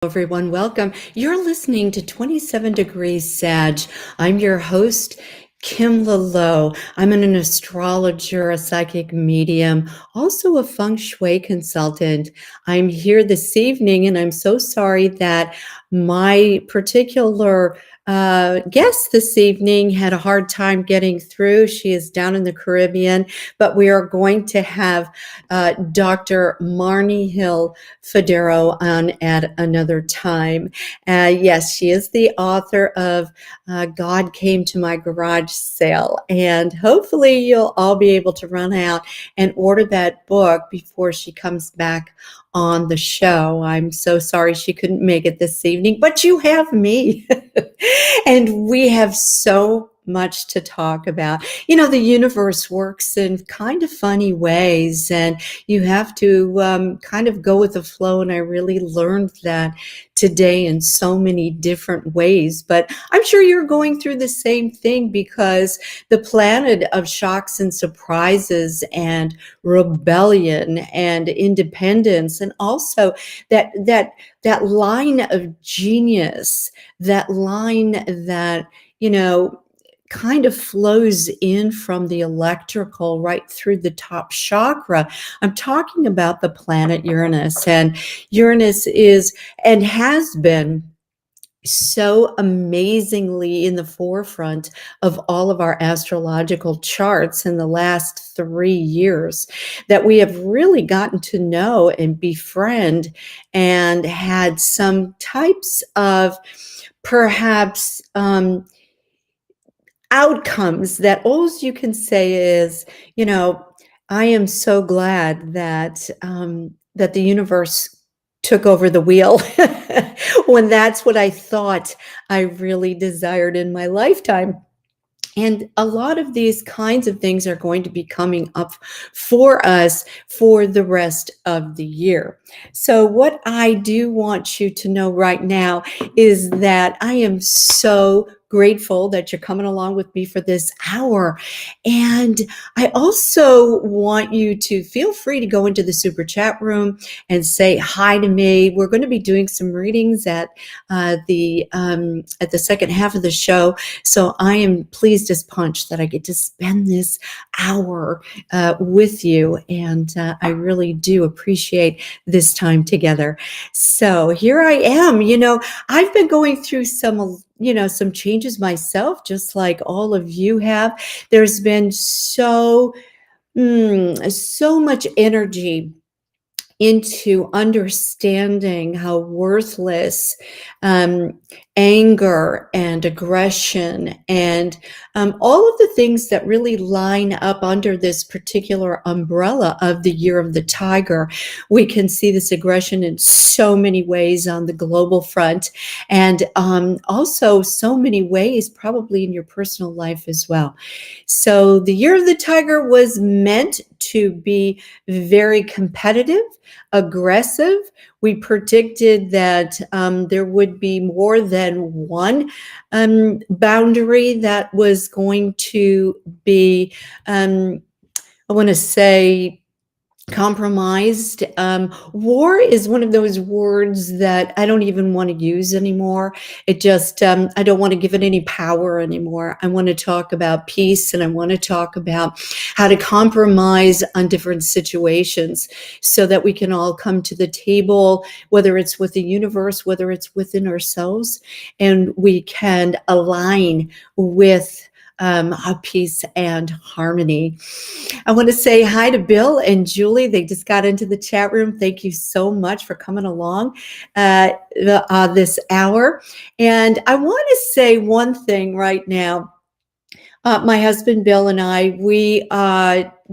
Everyone, welcome. You're listening to 27 Degrees SAG. I'm your host, Kimla Lowe. I'm an astrologer, a psychic medium, also a feng shui consultant. I'm here this evening, and I'm so sorry that my particular guest this evening had a hard time getting through. She is down in the Caribbean, but we are going to have Dr. Marnie Hill Federo on at another time. Yes, she is the author of God Came to My Garage Sale, and hopefully you'll all be able to run out and order that book before she comes back on the show. I'm so sorry she couldn't make it this evening, but you have me. And we have so much to talk about. You know, the universe works in kind of funny ways, and you have to kind of go with the flow. And I really learned that today in so many different ways. But I'm sure you're going through the same thing, because the planet of shocks and surprises and rebellion and independence, and also that line of genius, that line that, kind of flows in from the electrical right through the top chakra. I'm talking about the planet Uranus, and Uranus is and has been so amazingly in the forefront of all of our astrological charts in the last 3 years, that we have really gotten to know and befriend and had some types of perhaps outcomes that all you can say is, I am so glad that that the universe took over the wheel when that's what I thought I really desired in my lifetime. And a lot of these kinds of things are going to be coming up for us for the rest of the year. So what I do want you to know right now is that I am so grateful that you're coming along with me for this hour. And I also want you to feel free to go into the super chat room and say hi to me. We're going to be doing some readings at the second half of the show. So I am pleased as punch that I get to spend this hour with you. And I really do appreciate this time together. So here I am. I've been going through some changes myself, just like all of you have. There's been so much energy into understanding how worthless anger and aggression and all of the things that really line up under this particular umbrella of the Year of the Tiger. We can see this aggression in so many ways on the global front, and also so many ways probably in your personal life as well. So the Year of the Tiger was meant to be very competitive, aggressive. We predicted that there would be more than one boundary that was going to be, I want to say, compromised. War is one of those words that I don't even want to use anymore. It just, I don't want to give it any power anymore. I want to talk about peace, and I want to talk about how to compromise on different situations so that we can all come to the table, whether it's with the universe, whether it's within ourselves, and we can align with peace and harmony. I want to say hi to Bill and Julie. They just got into the chat room. Thank you so much for coming along this hour. And I want to say one thing right now. My husband, Bill, and I, we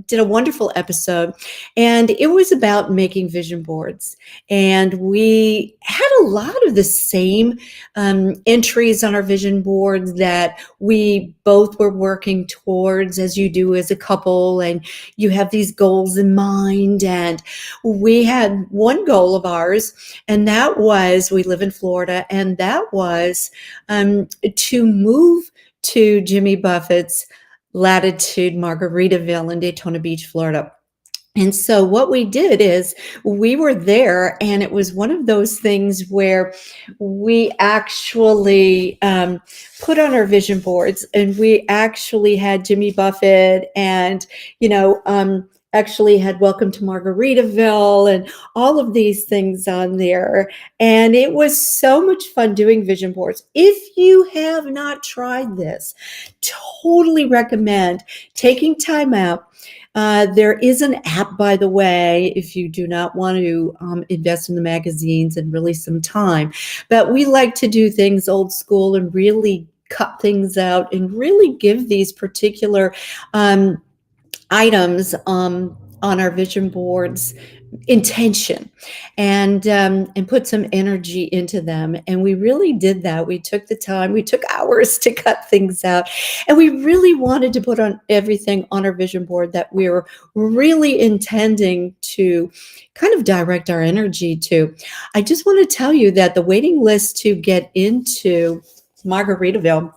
did a wonderful episode, and it was about making vision boards. And we had a lot of the same entries on our vision boards that we both were working towards, as you do as a couple, and you have these goals in mind. And we had one goal of ours, and that was, we live in Florida, and that was to move to Jimmy Buffett's Latitude Margaritaville in Daytona Beach, Florida. And so what we did is we were there, and it was one of those things where we actually put on our vision boards, and we actually had Jimmy Buffett and, actually had Welcome to Margaritaville and all of these things on there. And it was so much fun doing vision boards. If you have not tried this, totally recommend taking time out. There is an app, by the way, if you do not want to invest in the magazines and really some time. But we like to do things old school and really cut things out and really give these particular items on our vision boards intention and put some energy into them. And we really did that. We took the time, we took hours to cut things out, and we really wanted to put on everything on our vision board that we were really intending to kind of direct our energy to. I just want to tell you that the waiting list to get into Margaritaville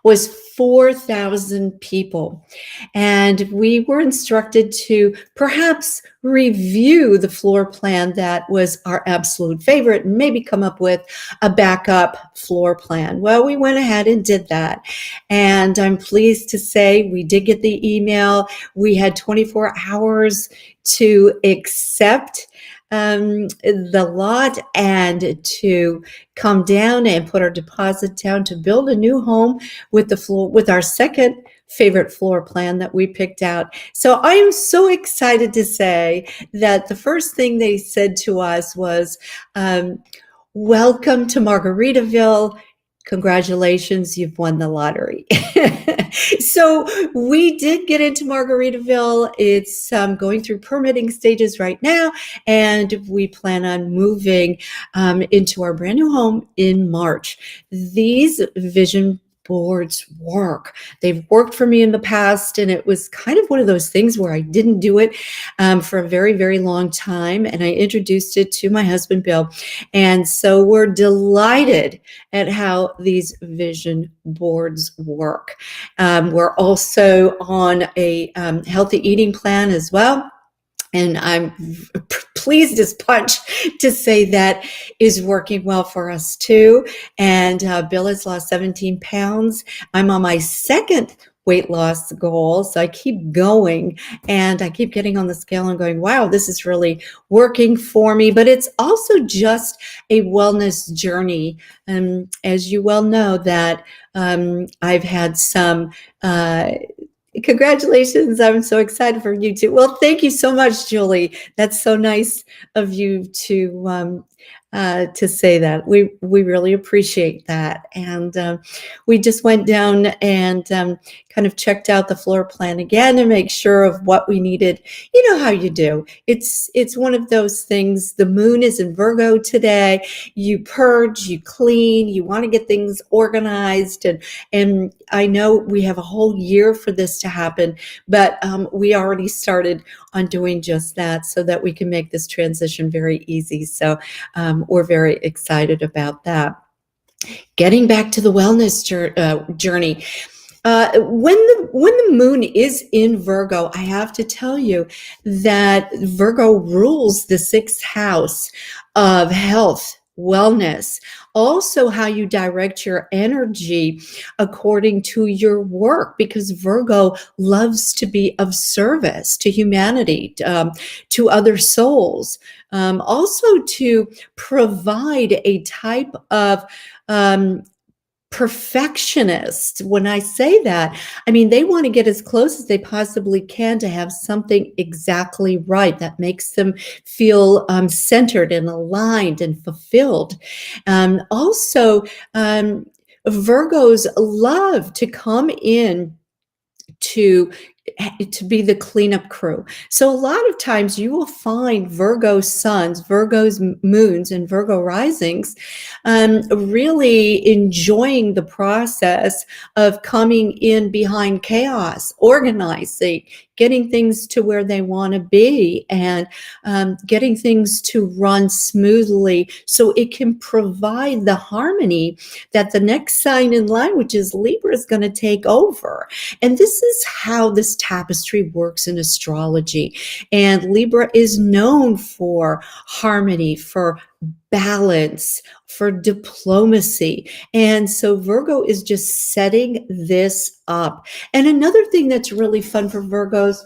was 4,000 people. And we were instructed to perhaps review the floor plan that was our absolute favorite and maybe come up with a backup floor plan. Well, we went ahead and did that. And I'm pleased to say we did get the email. We had 24 hours to accept the lot and to come down and put our deposit down to build a new home with our second favorite floor plan that we picked out. So I am so excited to say that the first thing they said to us was, welcome to Margaritaville. Congratulations, you've won the lottery. So we did get into Margaritaville. It's going through permitting stages right now, and we plan on moving into our brand new home in March. These vision boards work. They've worked for me in the past, and it was kind of one of those things where I didn't do it for a very, very long time, and I introduced it to my husband, Bill. And so we're delighted at how these vision boards work. We're also on a healthy eating plan as well. And I'm pleased as punch to say that is working well for us too. And Bill has lost 17 pounds. I'm on my second weight loss goal. So I keep going, and I keep getting on the scale and going, wow, this is really working for me. But it's also just a wellness journey. As you well know, that I've had some congratulations. I'm so excited for you too. Well, thank you so much, Julie. That's so nice of you to say that. We really appreciate that. And we just went down and kind of checked out the floor plan again to make sure of what we needed. You know how you do. It's one of those things. The moon is in Virgo today. You purge, you clean, you want to get things organized. And I know we have a whole year for this to happen, but we already started on doing just that so that we can make this transition very easy. So we're very excited about that. Getting back to the wellness journey. When the moon is in Virgo, I have to tell you that Virgo rules the 6th house of health, wellness, also how you direct your energy according to your work, because Virgo loves to be of service to humanity, to other souls, also to provide a type of perfectionist. When I say that, I mean, they want to get as close as they possibly can to have something exactly right that makes them feel centered and aligned and fulfilled. Also, Virgos love to come in to be the cleanup crew. So a lot of times you will find Virgo suns, Virgo's moons, and Virgo risings really enjoying the process of coming in behind chaos, organizing, getting things to where they want to be, and getting things to run smoothly so it can provide the harmony that the next sign in line, which is Libra, is going to take over. And this is how this tapestry works in astrology. And Libra is known for harmony, for balance, for diplomacy. And so Virgo is just setting this up. And another thing that's really fun for Virgos,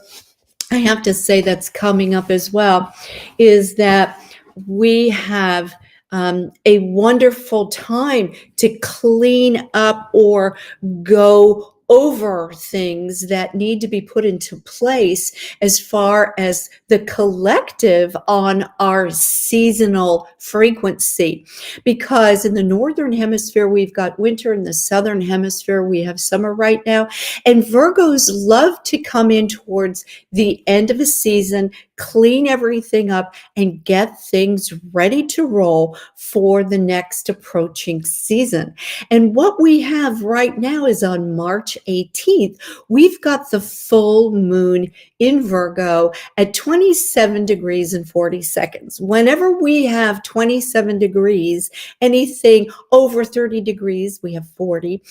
I have to say, that's coming up as well, is that we have a wonderful time to clean up or go over things that need to be put into place as far as the collective on our seasonal frequency. Because in the northern hemisphere, we've got winter. In the southern hemisphere, we have summer right now. And Virgos love to come in towards the end of a season, clean everything up, and get things ready to roll for the next approaching season. And what we have right now is on March 18th, we've got the full moon in Virgo at 27 degrees and 40 seconds. Whenever we have 27 degrees, anything over 30 degrees, we have 40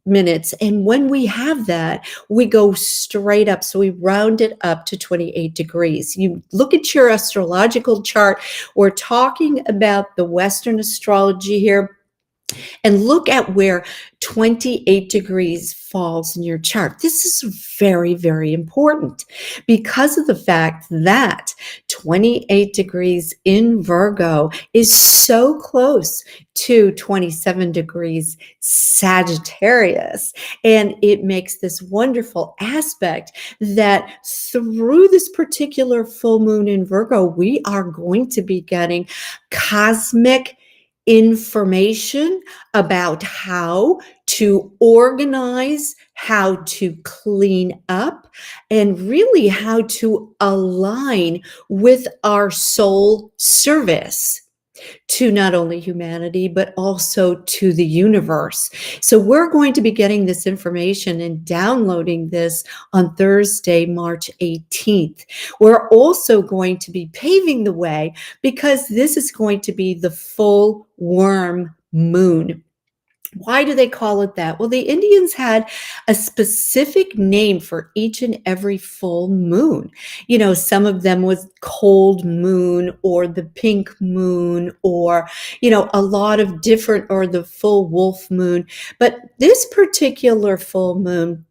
minutes. And when we have that, we go straight up. So we round it up to 28 degrees. You look at your astrological chart. We're talking about the Western astrology here. And look at where 28 degrees falls in your chart. This is very, very important because of the fact that 28 degrees in Virgo is so close to 27 degrees Sagittarius. And it makes this wonderful aspect that through this particular full moon in Virgo, we are going to be getting cosmic information about how to organize, how to clean up, and really how to align with our soul service to not only humanity, but also to the universe. So we're going to be getting this information and downloading this on Thursday, March 18th. We're also going to be paving the way because this is going to be the full worm moon. Why do they call it that? Well, the Indians had a specific name for each and every full moon. You know, some of them was cold moon or the pink moon or, you know, a lot of different, or the full wolf moon. But this particular full moon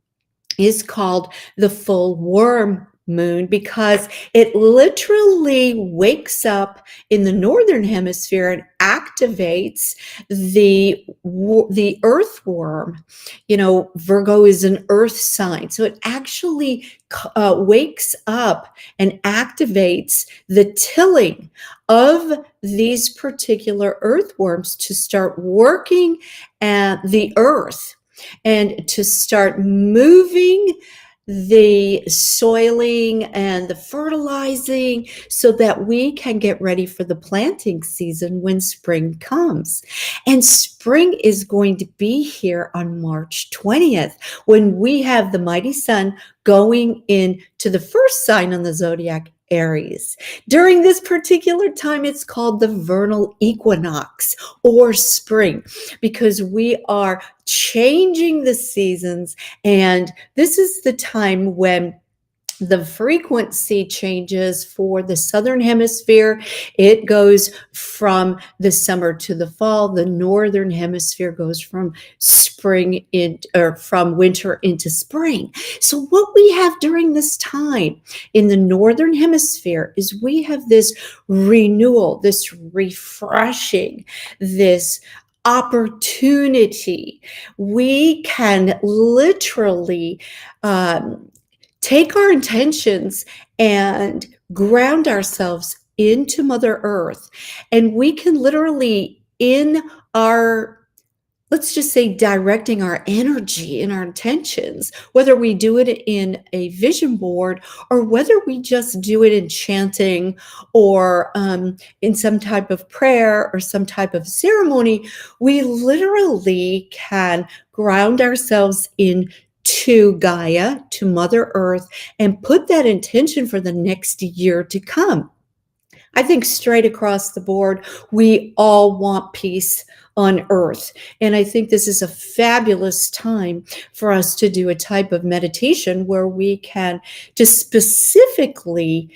is called the full worm moon because it literally wakes up in the northern hemisphere and activates the earthworm. You know, Virgo is an earth sign, so it actually wakes up and activates the tilling of these particular earthworms to start working at the earth and to start moving the soiling and the fertilizing so that we can get ready for the planting season when spring comes. And spring is going to be here on March 20th when we have the mighty sun going into the first sign on the zodiac, Aries. During this particular time, it's called the Vernal Equinox or spring because we are changing the seasons, and this is the time when the frequency changes for the southern hemisphere. It goes from the summer to the fall. The northern hemisphere goes from spring from winter into spring. So what we have during this time in the northern hemisphere is we have this renewal, this refreshing, this opportunity. We can literally take our intentions and ground ourselves into Mother Earth. And we can literally, in our, let's just say, directing our energy and our intentions, whether we do it in a vision board or whether we just do it in chanting or in some type of prayer or some type of ceremony, we literally can ground ourselves in to Gaia, to Mother Earth, and put that intention for the next year to come. I think straight across the board, we all want peace on earth. And I think this is a fabulous time for us to do a type of meditation where we can just specifically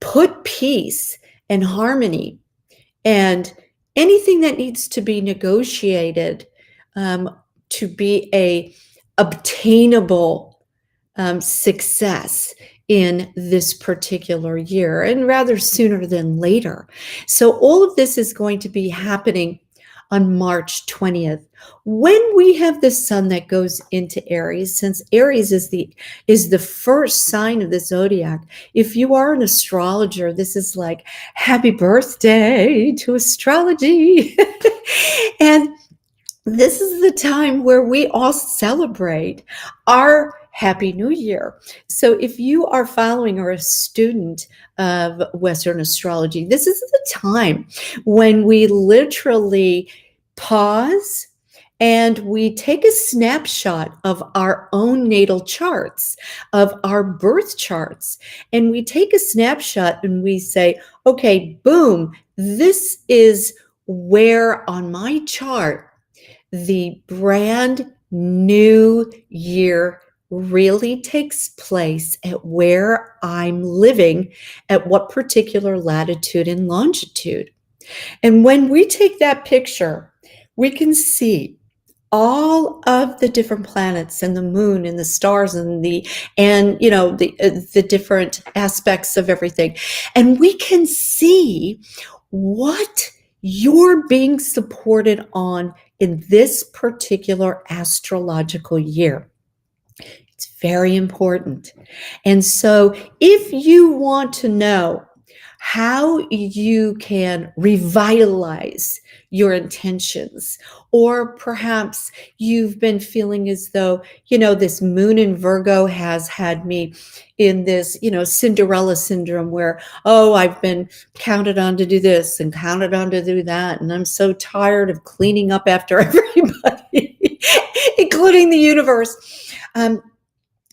put peace and harmony and anything that needs to be negotiated to be a obtainable success in this particular year, and rather sooner than later. So all of this is going to be happening on March 20th, when we have the sun that goes into Aries. Since Aries is the first sign of the zodiac. If you are an astrologer, this is like happy birthday to astrology. And this is the time where we all celebrate our Happy New Year. So if you are following or a student of Western astrology, this is the time when we literally pause and we take a snapshot of our own natal charts, of our birth charts, and we take a snapshot and we say, okay, boom, this is where on my chart the brand new year really takes place, at where I'm living, at what particular latitude and longitude. And when we take that picture, we can see all of the different planets and the moon and the stars and the different aspects of everything. And we can see what you're being supported on in this particular astrological year. It's very important. And so if you want to know how you can revitalize your intentions, or perhaps you've been feeling as though, this moon in Virgo has had me in this, Cinderella syndrome where, I've been counted on to do this and counted on to do that. And I'm so tired of cleaning up after everybody, including the universe.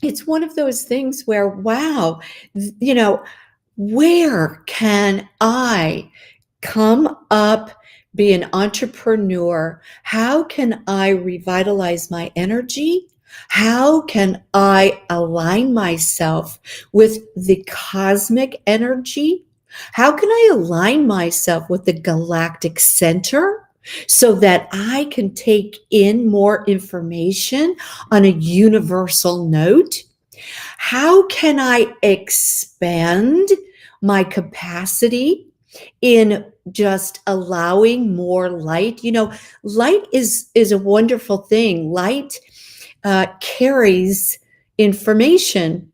It's one of those things where, wow, where can I come up, be an entrepreneur? How can I revitalize my energy? How can I align myself with the cosmic energy? How can I align myself with the galactic center so that I can take in more information on a universal note? How can I expand my capacity in just allowing more light? Light is a wonderful thing. Light carries information.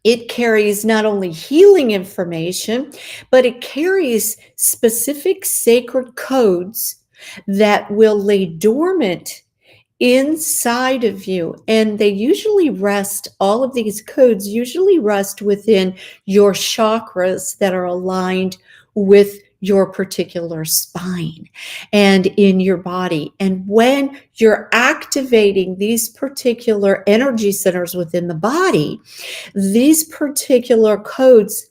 It carries not only healing information, but it carries specific sacred codes that will lay dormant inside of you. And they usually rest, all of these codes usually rest within your chakras that are aligned with your particular spine and in your body. And when you're activating these particular energy centers within the body, these particular codes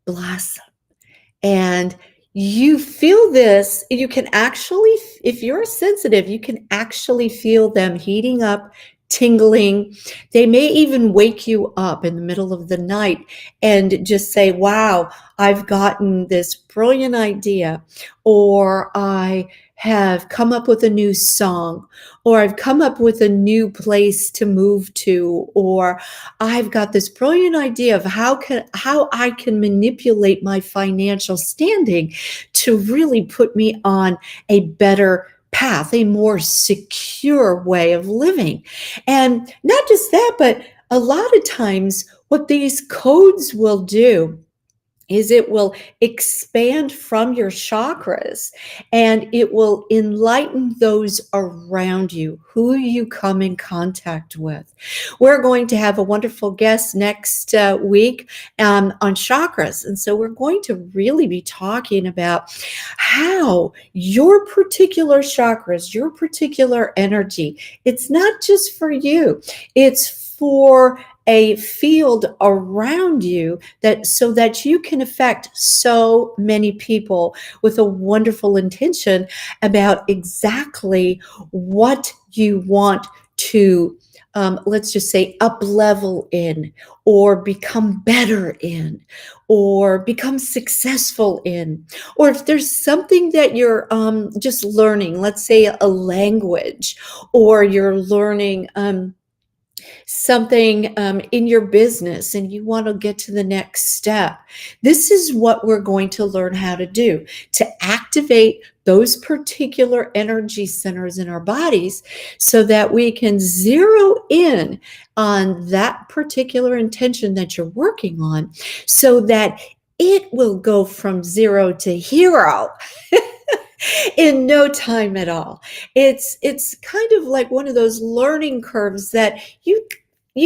blossom. And you feel this, you can actually, if you're sensitive, you can actually feel them heating up, tingling. They may even wake you up in the middle of the night and just say, wow, I've gotten this brilliant idea, or I have come up with a new song, or I've come up with a new place to move to, or I've got this brilliant idea of how I can manipulate my financial standing to really put me on a better path, a more secure way of living. And not just that, but a lot of times what these codes will do is it will expand from your chakras and it will enlighten those around you, who you come in contact with. We're going to have a wonderful guest next week on chakras. And so we're going to really be talking about how your particular chakras, your particular energy, it's not just for you, it's for a field around you, that so that you can affect so many people with a wonderful intention about exactly what you want to let's just say up level in, or become better in, or become successful in. Or if there's something that you're just learning, let's say a language, or you're learning something in your business and you want to get to the next step. This is what we're going to learn how to do to activate those particular energy centers in our bodies so that we can zero in on that particular intention that you're working on, so that it will go from 0 to hero in no time at all. It's kind of like one of those learning curves that you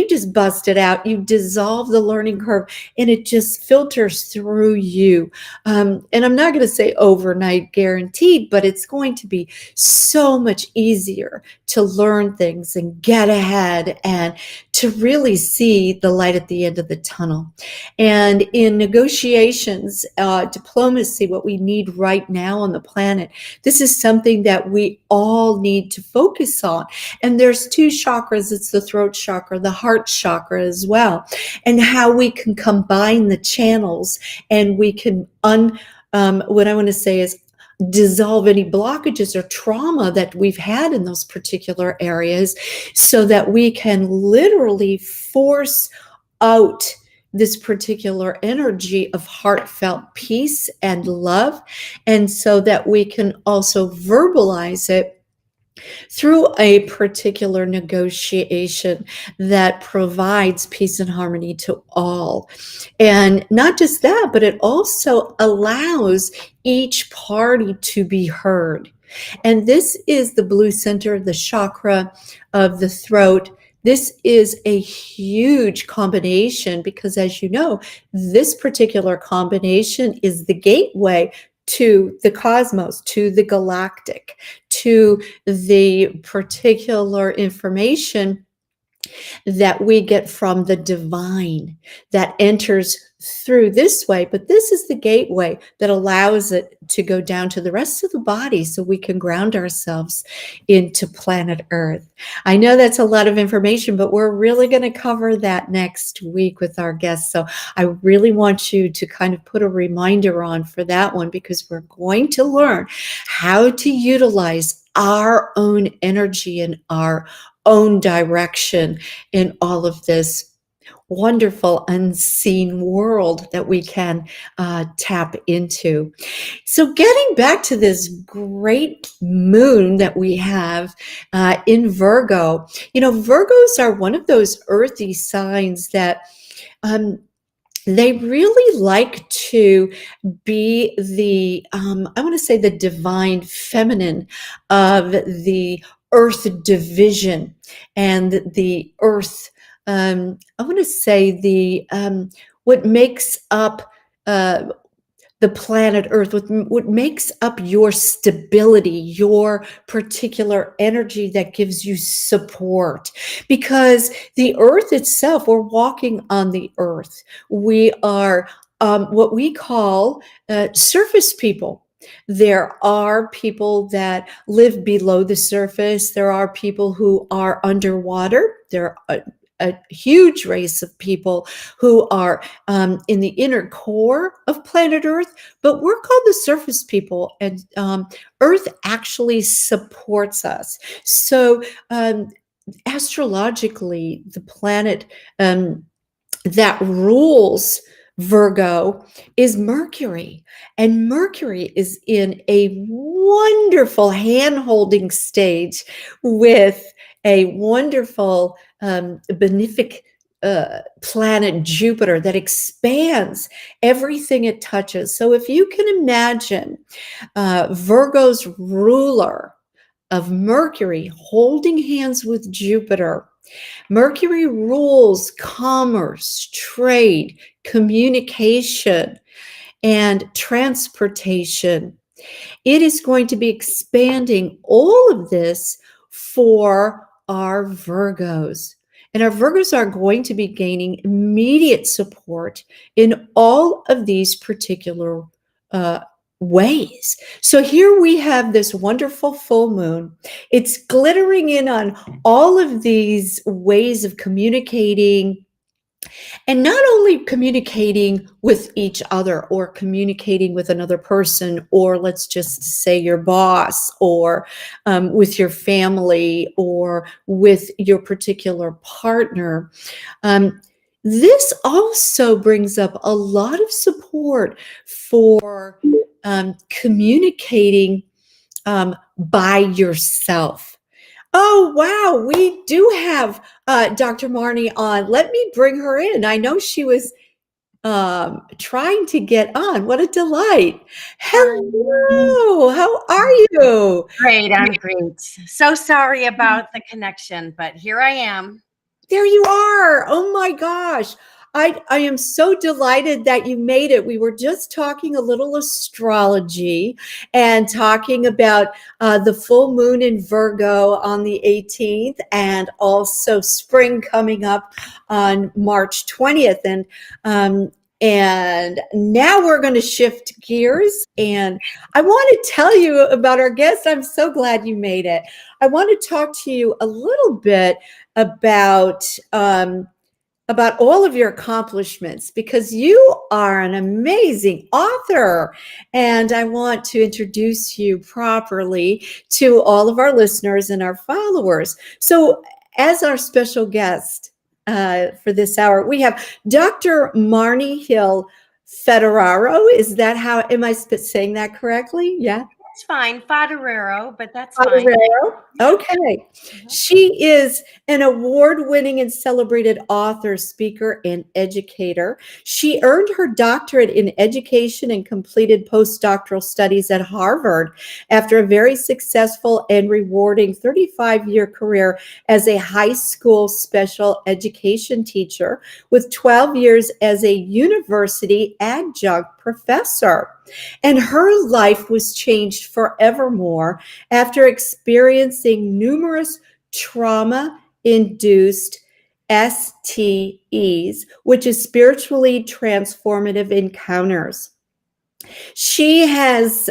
just bust it out, you dissolve the learning curve, and it just filters through you. And I'm not going to say overnight guaranteed, but it's going to be so much easier to learn things and get ahead and to really see the light at the end of the tunnel. And in negotiations, diplomacy, what we need right now on the planet, this is something that we all need to focus on. And there's 2 chakras. It's the throat chakra, the heart chakra as well, and how we can combine the channels, and we can what I want to say is dissolve any blockages or trauma that we've had in those particular areas, so that we can literally force out this particular energy of heartfelt peace and love, and so that we can also verbalize it through a particular negotiation that provides peace and harmony to all. And not just that, but it also allows each party to be heard. And this is the blue center, the chakra of the throat. This is a huge combination because, as you know, this particular combination is the gateway to the cosmos, to the galactic, to the particular information that we get from the divine that enters through this way. But this is the gateway that allows it to go down to the rest of the body so we can ground ourselves into planet Earth. I know that's a lot of information, but we're really going to cover that next week with our guests. So I really want you to kind of put a reminder on for that one, because we're going to learn how to utilize our own energy and our own direction in all of this wonderful unseen world that we can tap into. So getting back to this great moon that we have in Virgo, Virgos are one of those earthy signs that they really like to be the, I want to say, the divine feminine of the earth division and the earth. I want to say the what makes up the planet Earth, what makes up your stability, your particular energy that gives you support. Because the Earth itself, we're walking on the Earth. We are what we call surface people. There are people that live below the surface. There are people who are underwater. There are a huge race of people who are in the inner core of planet Earth, but we're called the surface people, and Earth actually supports us. So astrologically, the planet that rules Virgo is Mercury, and Mercury is in a wonderful hand-holding stage with a wonderful benefic planet Jupiter that expands everything it touches. So if you can imagine Virgo's ruler of Mercury holding hands with Jupiter, Mercury rules commerce, trade, communication, and transportation. It is going to be expanding all of this for our Virgos. And our Virgos are going to be gaining immediate support in all of these particular ways. So here we have this wonderful full moon. It's glittering in on all of these ways of communicating, and not only communicating with each other or communicating with another person, or let's just say your boss, or with your family, or with your particular partner. This also brings up a lot of support for communicating by yourself. Oh, wow. We do have Dr. Marnie on. Let me bring her in. I know she was trying to get on. What a delight. Hello. How are you? Great. I'm great. So sorry about the connection, but here I am. There you are. Oh my gosh. I am so delighted that you made it. We were just talking a little astrology and talking about the full moon in Virgo on the 18th, and also spring coming up on March 20th. And now we're going to shift gears, and I want to tell you about our guest. I'm so glad you made it. I want to talk to you a little bit about all of your accomplishments, because you are an amazing author, and I want to introduce you properly to all of our listeners and our followers. So, as our special guest for this hour, we have Dr. Marnie Hill Federaro. Is that how, am I saying that correctly? Yeah. It's fine. Faderero, but that's fine. Federaro. Okay. She is an award-winning and celebrated author, speaker, and educator. She earned her doctorate in education and completed postdoctoral studies at Harvard after a very successful and rewarding 35-year career as a high school special education teacher, with 12 years as a university adjunct professor. And her life was changed forevermore after experiencing numerous trauma-induced STEs, which is spiritually transformative encounters. She has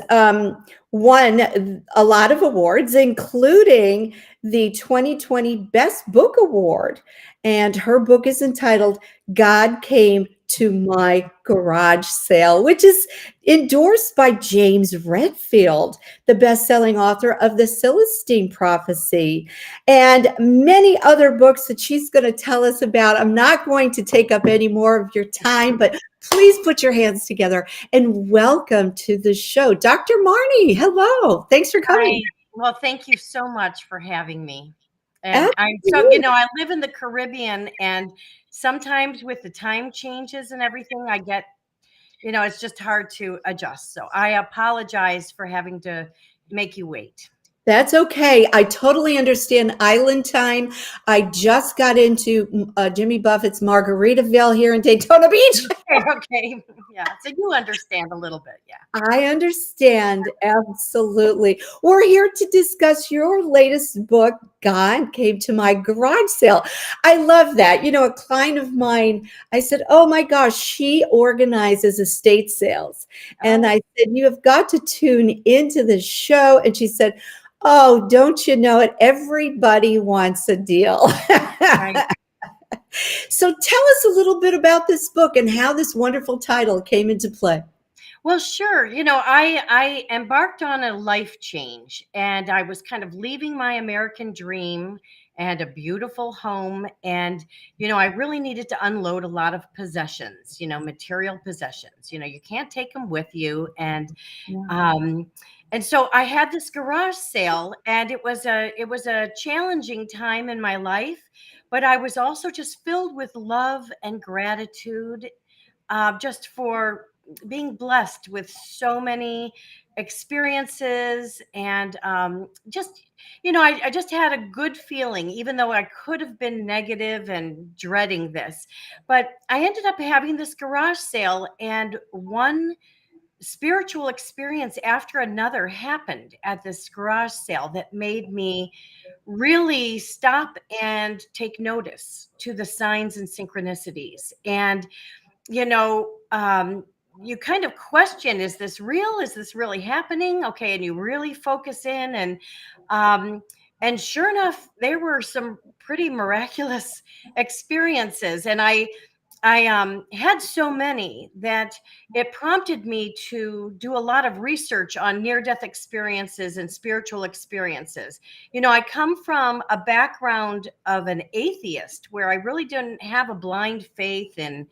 won a lot of awards, including the 2020 Best Book Award. And her book is entitled God Came to My Garage Sale, which is endorsed by James Redfield, the best-selling author of The Celestine Prophecy, and many other books that she's going to tell us about. I'm not going to take up any more of your time, but please put your hands together and welcome to the show, Dr. Marnie. Hello. Thanks for coming. Well, thank you so much for having me. And I live in the Caribbean, and sometimes with the time changes and everything, I get, it's just hard to adjust. So I apologize for having to make you wait. That's okay. I totally understand island time. I just got into Jimmy Buffett's Margaritaville here in Daytona Beach. Okay. Yeah. So you understand a little bit. Yeah. I understand. Absolutely. We're here to discuss your latest book, God Came to My Garage Sale. I love that. A client of mine, I said, oh my gosh, she organizes estate sales. And I said, you have got to tune into the show. And she said, oh, don't you know it? Everybody wants a deal. Right. So tell us a little bit about this book and how this wonderful title came into play. Well, sure. I embarked on a life change, and I was kind of leaving my American dream and a beautiful home. And, I really needed to unload a lot of possessions, material possessions. You can't take them with you. And And so I had this garage sale, and it was a challenging time in my life, but I was also just filled with love and gratitude, just for being blessed with so many experiences, and just I just had a good feeling, even though I could have been negative and dreading this. But I ended up having this garage sale, and one spiritual experience after another happened at this garage sale that made me really stop and take notice to the signs and synchronicities. And you know, you kind of question, is this real? Is this really happening? Okay, and you really focus in, um, and sure enough, there were some pretty miraculous experiences, and I had so many that it prompted me to do a lot of research on near death experiences and spiritual experiences. I come from a background of an atheist where I really didn't have a blind faith in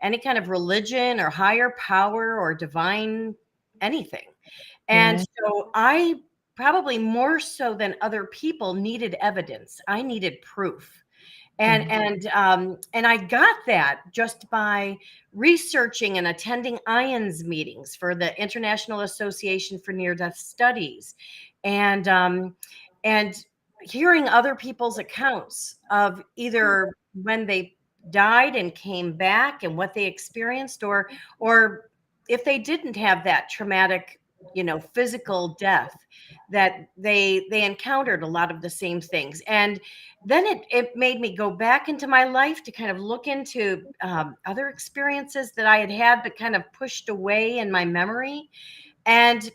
any kind of religion or higher power or divine anything. And Yeah. so I, probably more so than other people, needed evidence. I needed proof. And I got that just by researching and attending IONS meetings for the International Association for Near Death Studies, and hearing other people's accounts of either when they died and came back and what they experienced, or if they didn't have that traumatic, physical death, that they encountered a lot of the same things. And then it made me go back into my life to kind of look into other experiences that I had had but kind of pushed away in my memory. And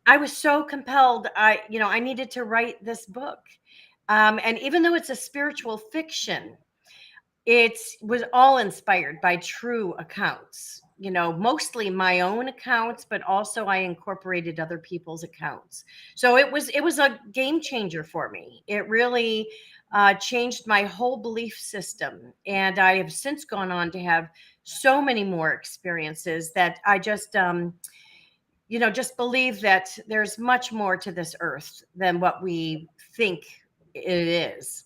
I was so compelled. I needed to write this book. And even though it's a spiritual fiction, it was all inspired by true accounts, mostly my own accounts, but also I incorporated other people's accounts. So it was a game changer for me. It really changed my whole belief system, and I have since gone on to have so many more experiences that I just believe that there's much more to this earth than what we think it is.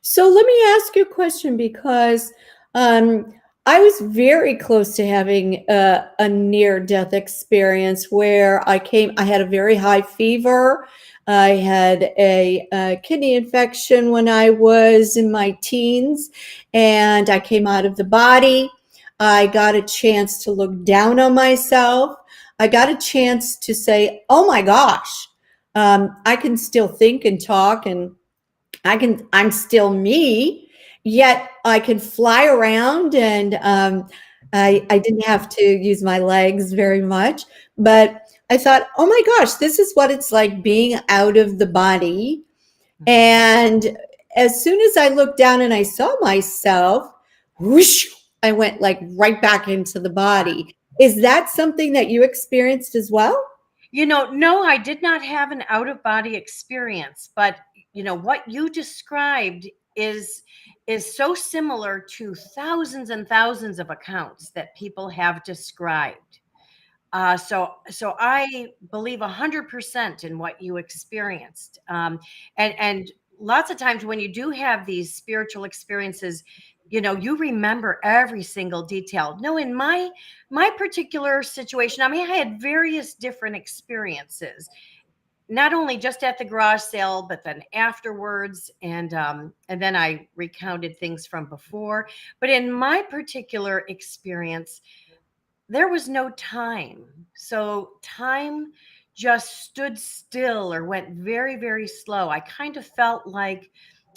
So let me ask you a question, because um, I was very close to having a near-death experience where I had a very high fever. I had a kidney infection when I was in my teens, and I came out of the body. I got a chance to look down on myself. I got a chance to say, oh my gosh, I can still think and talk, and I'm still me, yet I can fly around, and I didn't have to use my legs very much. But I thought, oh my gosh, this is what it's like being out of the body. Mhm. And as soon as I looked down and I saw myself, whoosh, I went like right back into the body. Is that something that you experienced as well? No, I did not have an out of body experience, but what you described is so similar to thousands and thousands of accounts that people have described. So I believe 100% in what you experienced. And lots of times when you do have these spiritual experiences, you remember every single detail. No, in my particular situation, I mean, I had various different experiences, not only just at the garage sale, but then afterwards, and then I recounted things from before. But in my particular experience, there was no time. So time just stood still or went very, very slow. I kind of felt like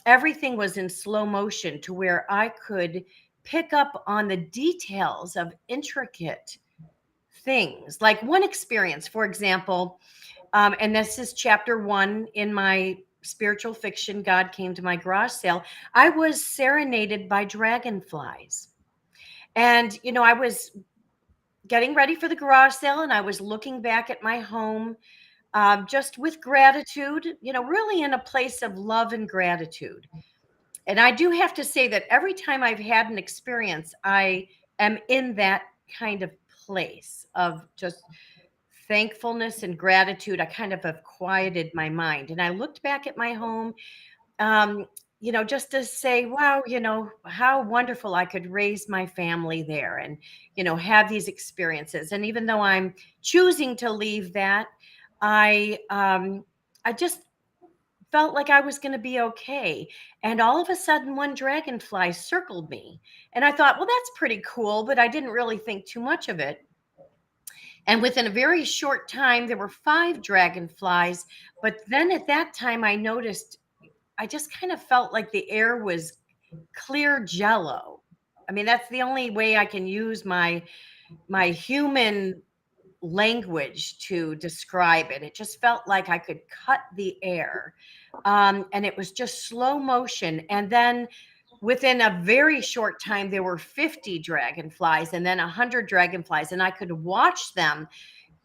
everything was in slow motion, to where I could pick up on the details of intricate things. Like one experience, for example, and this is chapter 1 in my spiritual fiction, God Came to My Garage Sale. I was serenaded by dragonflies. And, I was getting ready for the garage sale, and I was looking back at my home, just with gratitude, really in a place of love and gratitude. And I do have to say that every time I've had an experience, I am in that kind of place of just thankfulness and gratitude, I kind of have quieted my mind. And I looked back at my home, um, just to say, wow, how wonderful I could raise my family there and, have these experiences. And even though I'm choosing to leave that, I just felt like I was going to be okay. And all of a sudden, one dragonfly circled me. And I thought, well, that's pretty cool, but I didn't really think too much of it. And within a very short time, there were 5 dragonflies. But then at that time, I noticed I just kind of felt like the air was clear jello. I mean, that's the only way I can use my human language to describe it. It just felt like I could cut the air. And it was just slow motion. And then within a very short time, there were 50 dragonflies and then 100 dragonflies. And I could watch them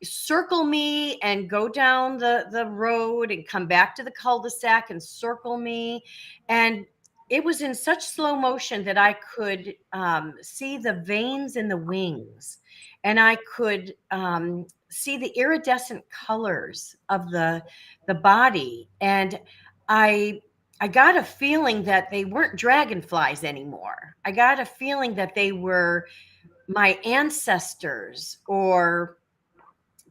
circle me and go down the road and come back to the cul-de-sac and circle me. And it was in such slow motion that I could see the veins in the wings, and I could see the iridescent colors of the body. And I got a feeling that they weren't dragonflies anymore. I got a feeling that they were my ancestors or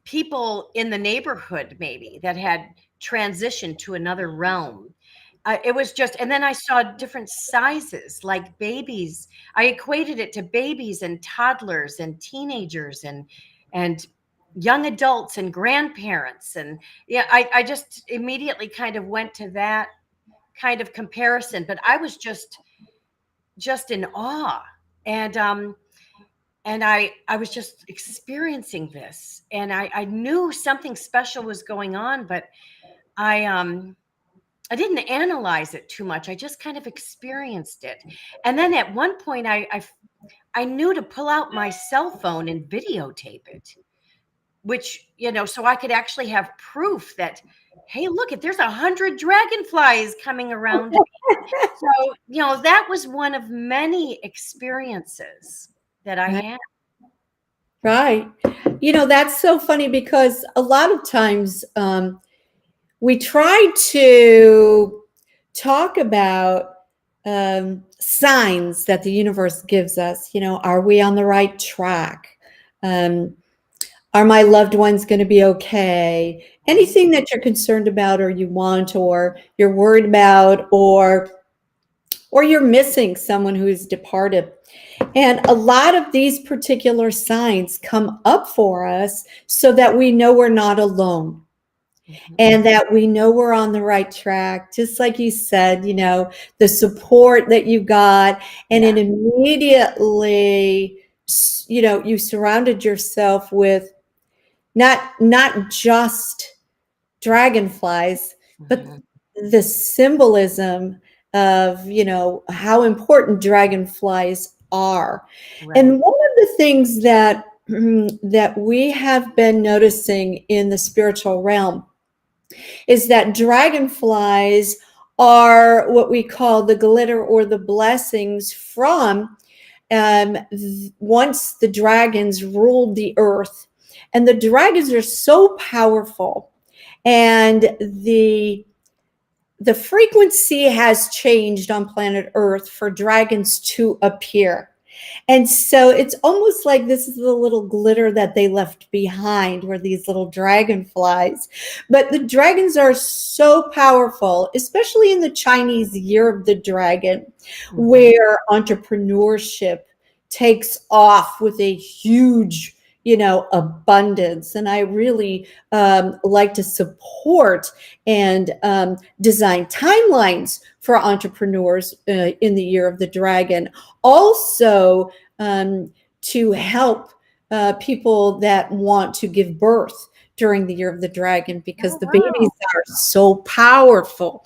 people in the neighborhood maybe that had transitioned to another realm. It was just, and then I saw different sizes, like babies. I equated it to babies and toddlers and teenagers and young adults and grandparents. And yeah, I just immediately kind of went to that kind of comparison. But I was just in awe. And I was just experiencing this, and I knew something special was going on, but I didn't analyze it too much. I just kind of experienced it. And then at one point I knew to pull out my cell phone and videotape it, which, so I could actually have proof that, hey, look, there's 100 dragonflies coming around me. So, that was one of many experiences that I had. Right. That's so funny because a lot of times we try to talk about signs that the universe gives us. Are we on the right track? Are my loved ones going to be okay? Anything that you're concerned about or you want or you're worried about or you're missing someone who's departed. And a lot of these particular signs come up for us so that we know we're not alone. And that we know we're on the right track, just like you said, the support that you got, and it immediately, you surrounded yourself with not just dragonflies, but the symbolism of, how important dragonflies are. Right. And one of the things that we have been noticing in the spiritual realm is that dragonflies are what we call the glitter or the blessings from once the dragons ruled the earth. And the dragons are so powerful, and the frequency has changed on planet Earth for dragons to appear. And so it's almost like this is the little glitter that they left behind, were these little dragonflies. But the dragons are so powerful, especially in the Chinese Year of the Dragon, where entrepreneurship takes off with a huge, abundance. And I really like to support and design timelines for entrepreneurs in the Year of the Dragon. Also, to help people that want to give birth during the Year of the Dragon, because the babies are so powerful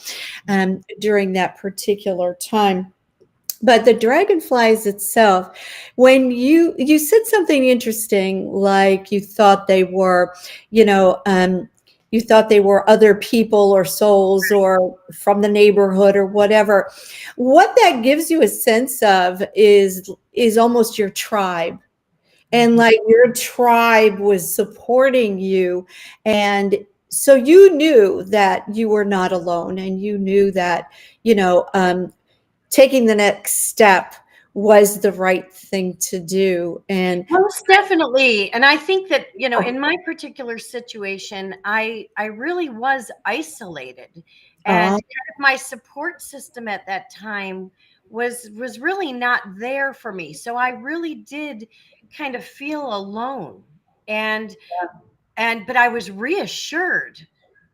during that particular time. But the dragonflies itself, when you said something interesting, like you thought they were, you thought they were other people or souls or from the neighborhood or whatever. What that gives you a sense of is almost your tribe. and like your tribe was supporting you. And so you knew that you were not alone, and you knew that, taking the next step was the right thing to do. And Most definitely. And I think that, in my particular situation, I really was isolated. And uh, kind of my support system at that time was really not there for me. So I really did kind of feel alone. And but I was reassured,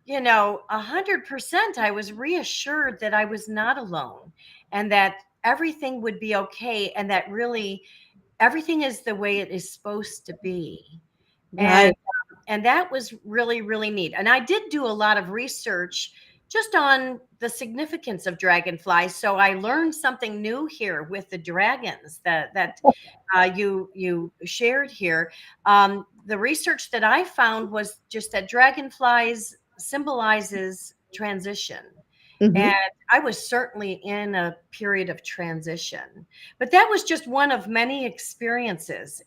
100%. I was reassured that I was not alone and that everything would be okay, and that really everything is the way it is supposed to be. right. And that was really, really neat. And I did do a lot of research just on the significance of dragonflies. So I learned something new here with the dragons that you shared here. The research that I found was just that dragonflies symbolizes transition. And Hmm. I was certainly in a period of transition, but that was just one of many experiences.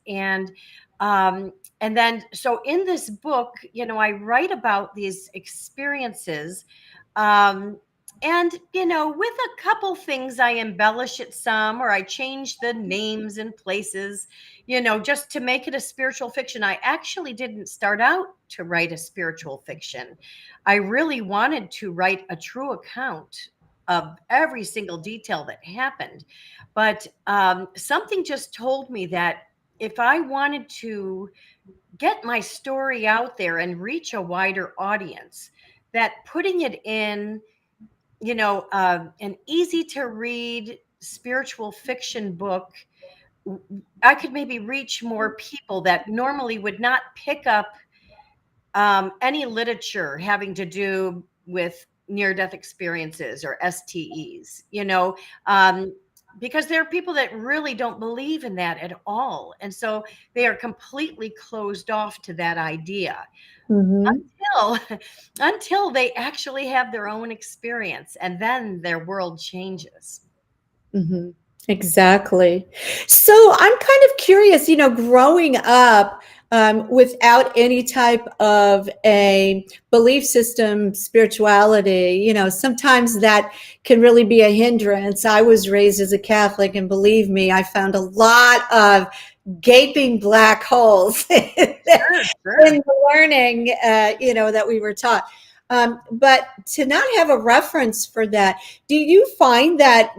Um, and then, so in this book, I write about these experiences. Um, and, with a couple things, I embellish it some, or I change the names and places, just to make it a spiritual fiction. I actually didn't start out to write a spiritual fiction. I really wanted to write a true account of every single detail that happened. But something just told me that if I wanted to get my story out there and reach a wider audience, that putting it in, an easy to read spiritual fiction book, I could maybe reach more people that normally would not pick up any literature having to do with near death experiences or STEs, because there are people that really don't believe in that at all. And so they are completely closed off to that idea Hmm. until until they actually have their own experience, and then their world changes. Hmm. Exactly. So I'm kind of curious, growing up without any type of a belief system, spirituality, sometimes that can really be a hindrance. I was raised as a Catholic, and believe me, I found a lot of gaping black holes in Sure, sure. the learning, that we were taught. But to not have a reference for that, do you find that,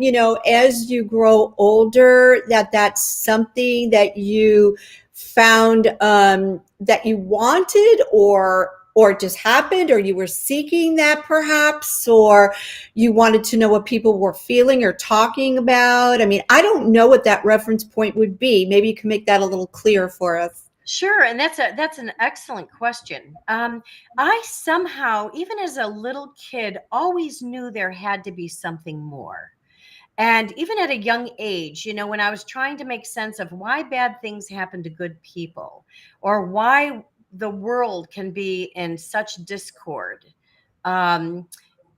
as you grow older, that that's something that you found that you wanted, or it just happened, or you were seeking that perhaps, or you wanted to know what people were feeling or talking about? I mean, I don't know what that reference point would be. Maybe you can make that a little clearer for us. Sure, and that's an excellent question. I somehow, even as a little kid, always knew there had to be something more. And even at a young age, when I was trying to make sense of why bad things happen to good people, or why the world can be in such discord, um,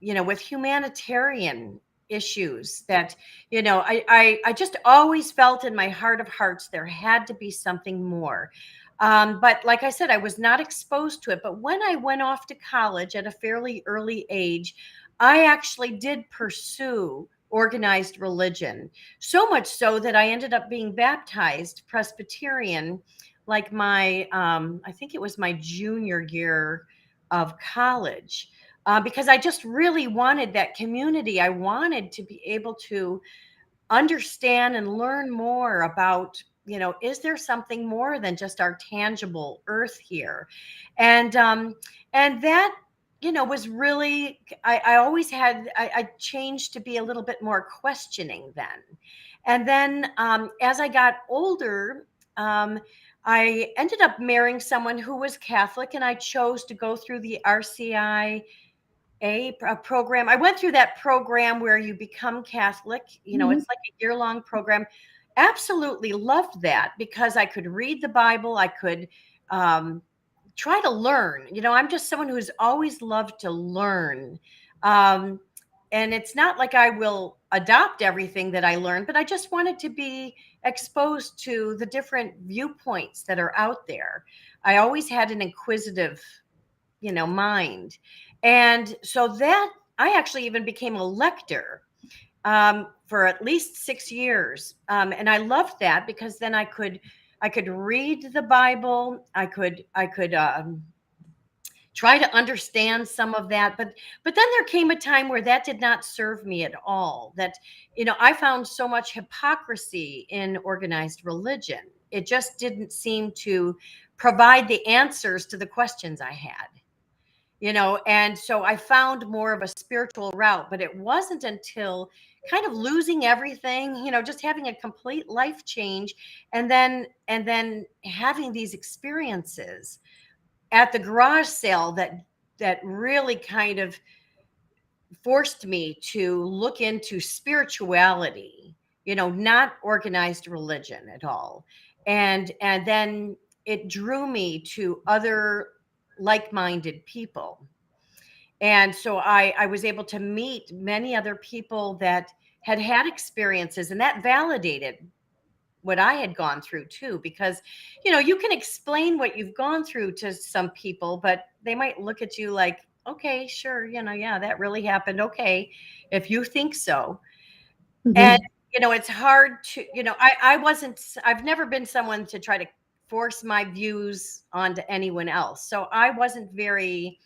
with humanitarian issues, that, I just always felt in my heart of hearts there had to be something more. But like I said, I was not exposed to it. But when I went off to college at a fairly early age, I actually did pursue organized religion, so much so that I ended up being baptized Presbyterian, like I think it was my junior year of college, because I just really wanted that community. I wanted to be able to understand and learn more about, is there something more than just our tangible earth here? And that, was really, I always had, I changed to be a little bit more questioning then. And then as I got older, um, I ended up marrying someone who was Catholic, and I chose to go through the RCI a program. I went through that program where you become Catholic. Mhm. It's like a year-long program. Absolutely loved that, because I could read the Bible. I could um, try to learn. I'm just someone who's always loved to learn. Um, it's not like I will adopt everything that I learned, but I just wanted to be exposed to the different viewpoints that are out there. I always had an inquisitive, mind. And so that I actually even became a lector for at least 6 years. And I loved that because then I could read the Bible. I could try to understand some of that, but then there came a time where that did not serve me at all. That I found so much hypocrisy in organized religion. It just didn't seem to provide the answers to the questions I had. And so I found more of a spiritual route, but it wasn't until kind of losing everything, just having a complete life change, and then having these experiences at the garage sale that really kind of forced me to look into spirituality, not organized religion at all. And then it drew me to other like-minded people. And so I was able to meet many other people that had experiences, and that validated what I had gone through too, because you can explain what you've gone through to some people, but they might look at you like, okay, sure, yeah, that really happened. Okay, if you think so. And Mhm. it's hard to, I've never been someone to try to force my views onto anyone else. So I wasn't very,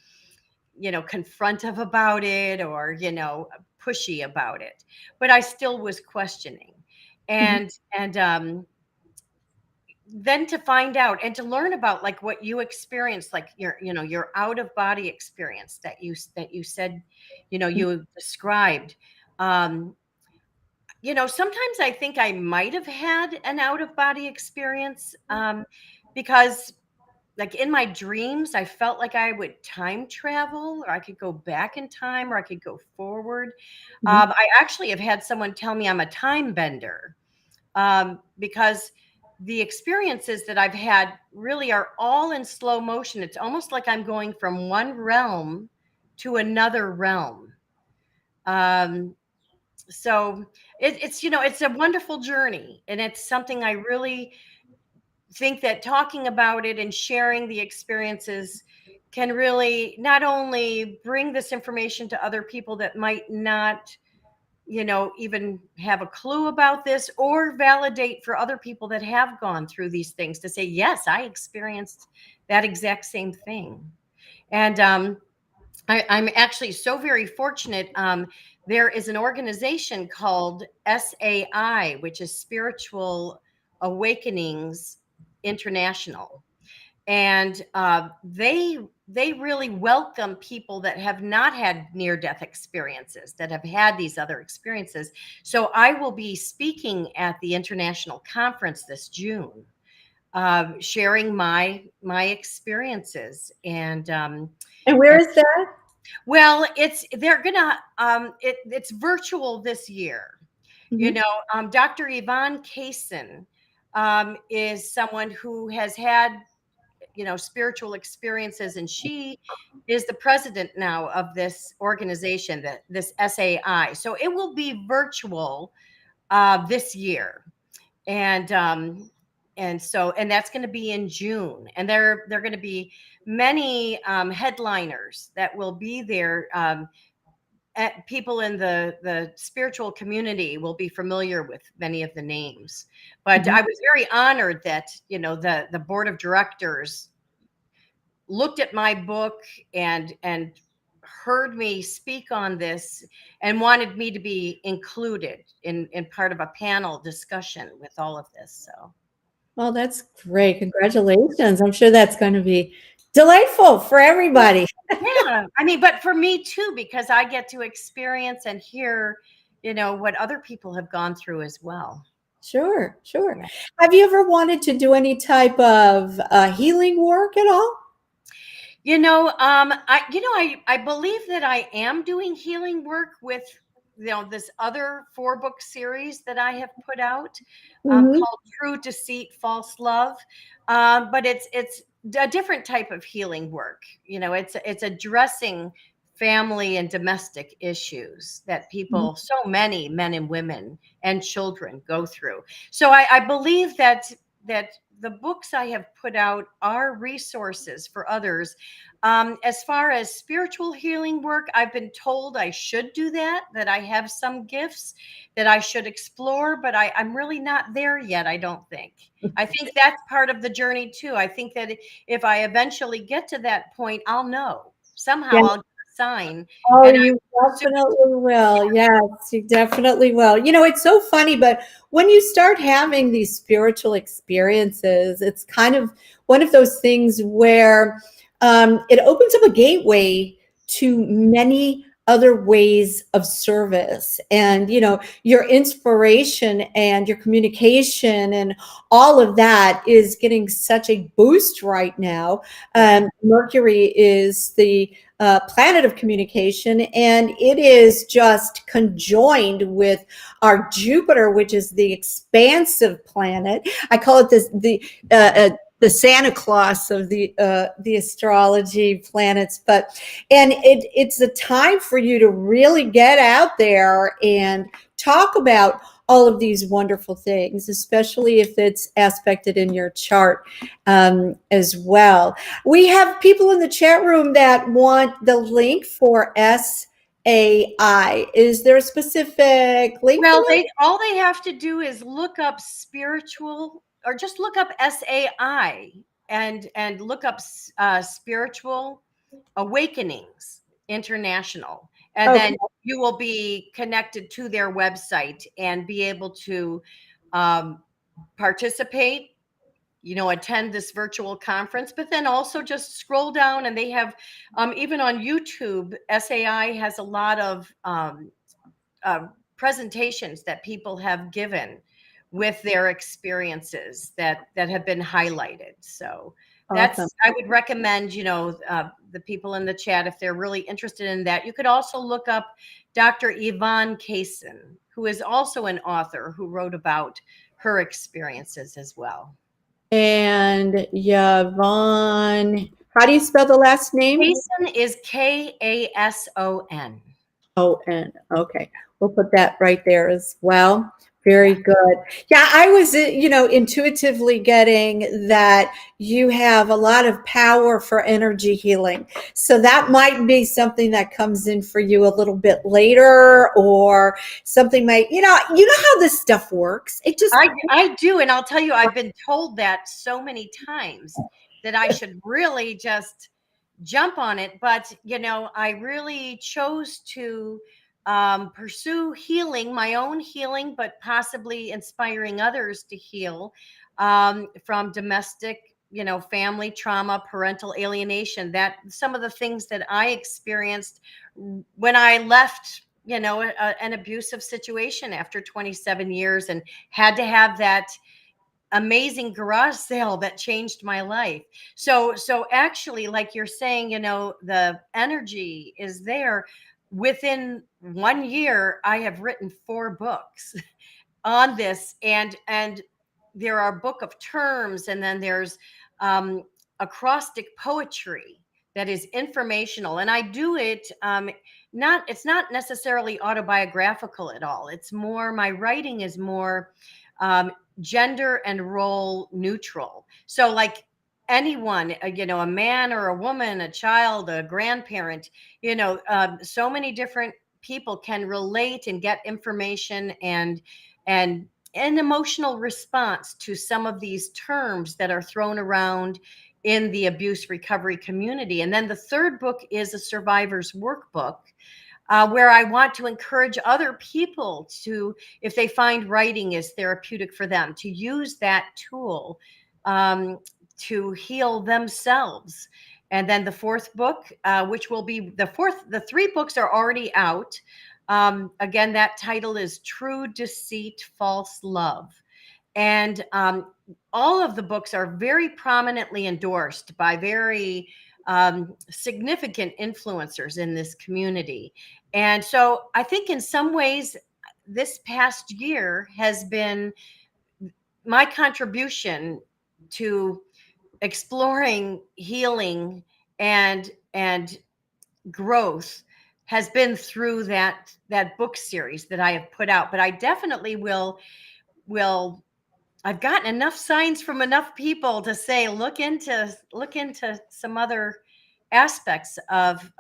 confrontive about it, or pushy about it, but I still was questioning. Mhm. And then to find out and to learn about like what you experienced, like your out of body experience that you said, you described. um Sometimes I think I might have had an out of body experience, because like in my dreams, I felt like I would time travel, or I could go back in time, or I could go forward. Mhm. I actually have had someone tell me I'm a time bender, because the experiences that I've had really are all in slow motion. It's almost like I'm going from one realm to another realm. Um, so it's a wonderful journey, and it's something I really think that talking about it and sharing the experiences can really not only bring this information to other people that might not even have a clue about this, or validate for other people that have gone through these things to say, yes, I experienced that exact same thing. And I'm actually so very fortunate. There is an organization called SAI, which is Spiritual Awakenings International, and they really welcome people that have not had near death experiences, that have had these other experiences. So I will be speaking at the international conference this June, sharing my experiences. And where is that? Well, they're gonna it's virtual this year. Mhm. Dr. Yvonne Kaysen is someone who has had spiritual experiences, and she is the president now of this organization, that this SAI. So it will be virtual this year, and that's going to be in June, and there are going to be many headliners that will be there. People in the spiritual community will be familiar with many of the names, but Mhm. I was very honored that the board of directors looked at my book and heard me speak on this, and wanted me to be included in part of a panel discussion with all of this. So Well, that's great. Congratulations. I'm sure that's going to be delightful for everybody. yeah, I mean, but for me too, because I get to experience and hear, what other people have gone through as well. Sure, sure. Yeah. Have you ever wanted to do any type of healing work at all? I believe that I am doing healing work with this other 4-book series that I have put out, Mhm. called True Deceit, False Love. But it's a different type of healing work. It's addressing family and domestic issues that people, so many men and women and children go through. So I believe that the books I have put out are resources for others. As far as spiritual healing work, I've been told I should do that I have some gifts that I should explore, but I'm really not there yet, I don't think. I think that's part of the journey too. I think that if I eventually get to that point, I'll know. Somehow Yeah. I'll get a sign. Oh, And you definitely will. Yes, you definitely will. It's so funny, but when you start having these spiritual experiences, it's kind of one of those things where it opens up a gateway to many other ways of service. And, your inspiration and your communication and all of that is getting such a boost right now. Mercury is the planet of communication, and it is just conjoined with our Jupiter, which is the expansive planet. I call it the Santa Claus of the astrology planets, and it's a time for you to really get out there and talk about all of these wonderful things, especially if it's aspected in your chart as well. We have people in the chat room that want the link for SAI. Is there a specific link for well, that? all they have to do is look up spiritual, or just look up SAI and look up spiritual awakenings international, and Okay. then you will be connected to their website and be able to um, participate, attend this virtual conference, but then also just scroll down, and they have, even on YouTube, SAI has a lot of uh, presentations that people have given with their experiences that have been highlighted. So Awesome. I would recommend, the people in the chat, if they're really interested in that. You could also look up Dr. Yvonne Kaysen, who is also an author who wrote about her experiences as well. And Yvonne, how do you spell the last name? Kaysen is Kason. Kason. Okay. We'll put that right there as well. Very good. Yeah, I was, intuitively getting that you have a lot of power for energy healing. So that might be something that comes in for you a little bit later, or something might, how this stuff works. It just, I do, and I'll tell you, I've been told that so many times that I should really just jump on it, but I really chose to pursue healing, my own healing, but possibly inspiring others to heal from domestic, family trauma, parental alienation. That some of the things that I experienced when I left, an abusive situation after 27 years, and had to have that amazing garage sale that changed my life. So actually, like you're saying, the energy is there. Within 1 year, I have written 4 books on this, and there are book of terms, and then there's um, acrostic poetry that is informational, and I do it, not it's not necessarily autobiographical at all. It's more, my writing is more gender and role neutral. So like anyone, a man or a woman, a child, a grandparent, so many different people can relate and get information and an emotional response to some of these terms that are thrown around in the abuse recovery community. And then the third book is a survivor's workbook, where I want to encourage other people to, if they find writing is therapeutic for them, to use that tool to heal themselves. And then the fourth book, which will be the 3 books are already out. Again, that title is True Deceit, False Love. And all of the books are very prominently endorsed by very significant influencers in this community. And so I think in some ways, this past year has been my contribution to exploring healing and growth has been through that book series that I have put out. But I definitely will. I've gotten enough signs from enough people to say look into some other aspects of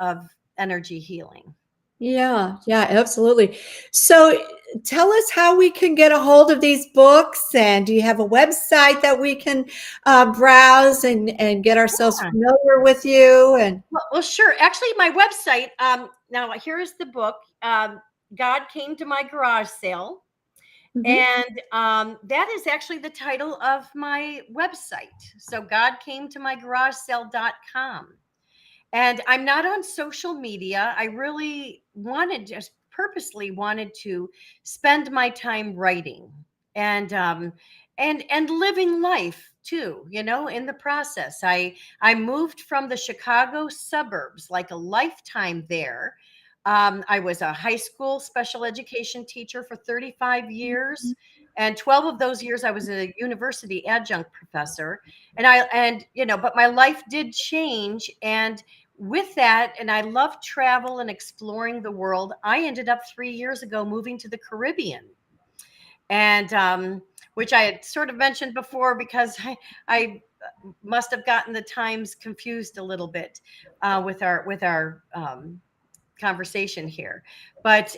energy healing. Yeah, yeah, absolutely. So tell us how we can get a hold of these books, and do you have a website that we can browse and get ourselves Yeah. familiar with you? And Well, sure. Actually, my website. Now here is the book. God Came to My Garage Sale, Mhm. and that is actually the title of my website. So God Came to My Garage Sale.com. And I'm not on social media. I really just purposely wanted to spend my time writing and and living life too, in the process. I moved from the Chicago suburbs, like a lifetime there. I was a high school special education teacher for 35 years. And 12 of those years I was a university adjunct professor. But my life did change. And with that, and I love travel and exploring the world, I ended up 3 years ago moving to the Caribbean, and which I had sort of mentioned before because I must have gotten the times confused a little bit with our conversation here. But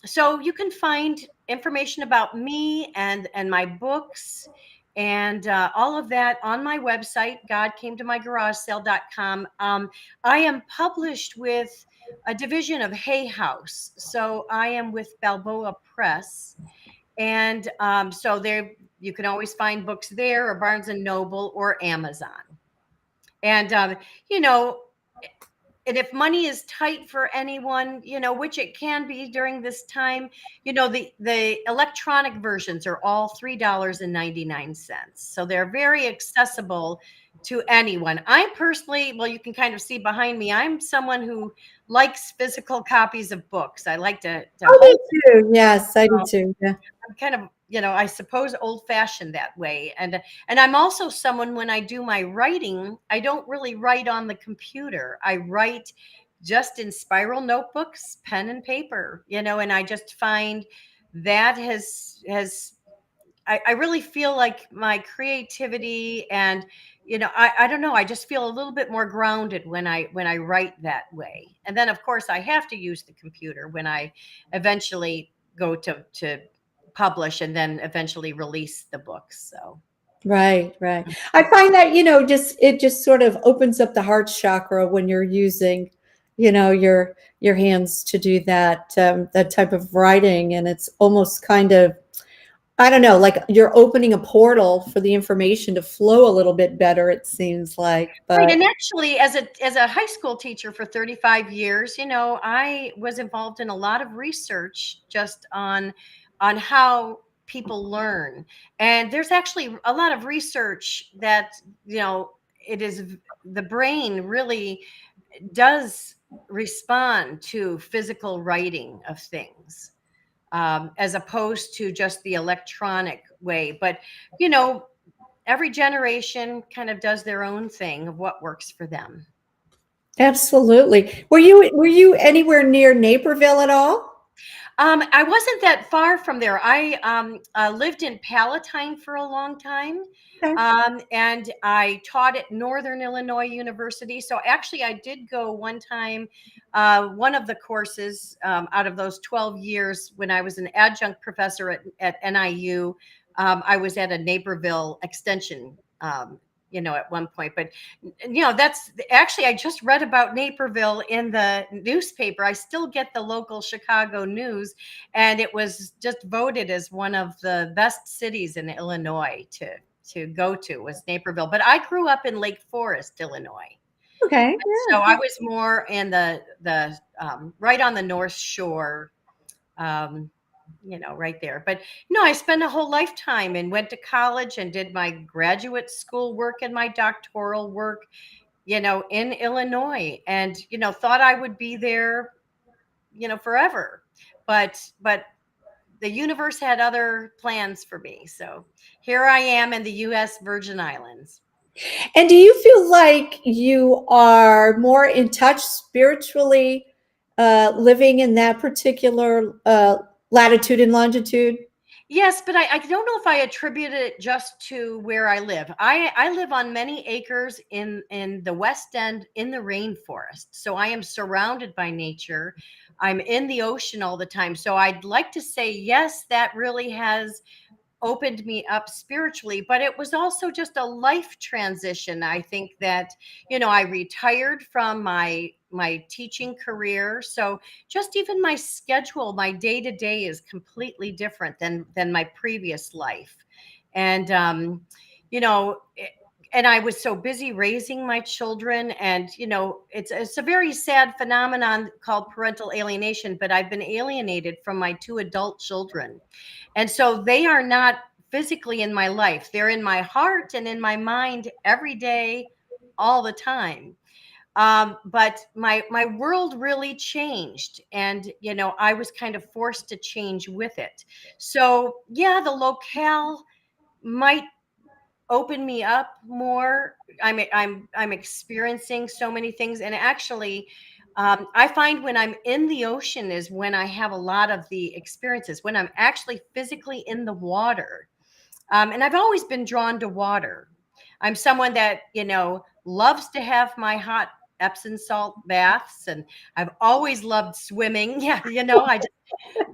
so you can find information about me and my books and all of that on my website, godcametomygaragesale.com. I am published with a division of Hay House. So I am with Balboa Press. And so there you can always find books there, or Barnes and Noble, or Amazon. And you know, and if money is tight for anyone, which it can be during this time, the electronic versions are all $3.99. So they're very accessible to anyone. I personally, well, you can kind of see behind me, I'm someone who likes physical copies of books. I like to I hold. do too. Yes, I do too. Yeah. I'm kind of, I suppose old fashioned that way. And I'm also someone, when I do my writing, I don't really write on the computer. I write just in spiral notebooks, pen and paper, and I just find that I really feel like my creativity and, I don't know, I just feel a little bit more grounded when I write that way. And then of course I have to use the computer when I eventually go to publish and then eventually release the books. So Right, right. I find that, just it just sort of opens up the heart chakra when you're using, your hands to do that type of writing, and it's almost kind of, I don't know, like you're opening a portal for the information to flow a little bit better, it seems like. right. But And actually, as a high school teacher for 35 years, I was involved in a lot of research just on how people learn. And there's actually a lot of research that, it is the brain really does respond to physical writing of things, as opposed to just the electronic way. But, you know, every generation kind of does their own thing of what works for them. absolutely. Were you anywhere near Naperville at all? I wasn't that far from there. I lived in Palatine for a long time, Okay. and I taught at Northern Illinois University. So actually, I did go one time. One of the courses out of those 12 years when I was an adjunct professor at NIU, I was at a Naperville extension. At one point, but that's actually, I just read about Naperville in the newspaper. I still get the local Chicago news, and it was just voted as one of the best cities in Illinois to go to was Naperville. But I grew up in Lake Forest, Illinois. Okay. So I was more in the right on the North Shore, um, right there. But no, I spent a whole lifetime and went to college and did my graduate school work and my doctoral work, in Illinois, and, thought I would be there, forever. But the universe had other plans for me. So here I am in the US Virgin Islands. And do you feel like you are more in touch spiritually living in that particular latitude and longitude? Yes, but I don't know if I attribute it just to where I live. I live on many acres in the West End in the rainforest. So I am surrounded by nature. I'm in the ocean all the time. So I'd like to say, yes, that really has opened me up spiritually, but it was also just a life transition. I think that, I retired from my teaching career, so just even my schedule, my day to day is completely different than my previous life. And you know and I was so busy raising my children, and it's a very sad phenomenon called parental alienation, but I've been alienated from my two adult children. And so they are not physically in my life. They're in my heart and in my mind every day, all the time. But my world really changed, and I was kind of forced to change with it. So yeah, the locale might open me up more. I'm experiencing so many things, and actually, I find when I'm in the ocean is when I have a lot of the experiences. When I'm actually physically in the water, and I've always been drawn to water. I'm someone that loves to have my hot Epsom salt baths, and I've always loved swimming. Yeah,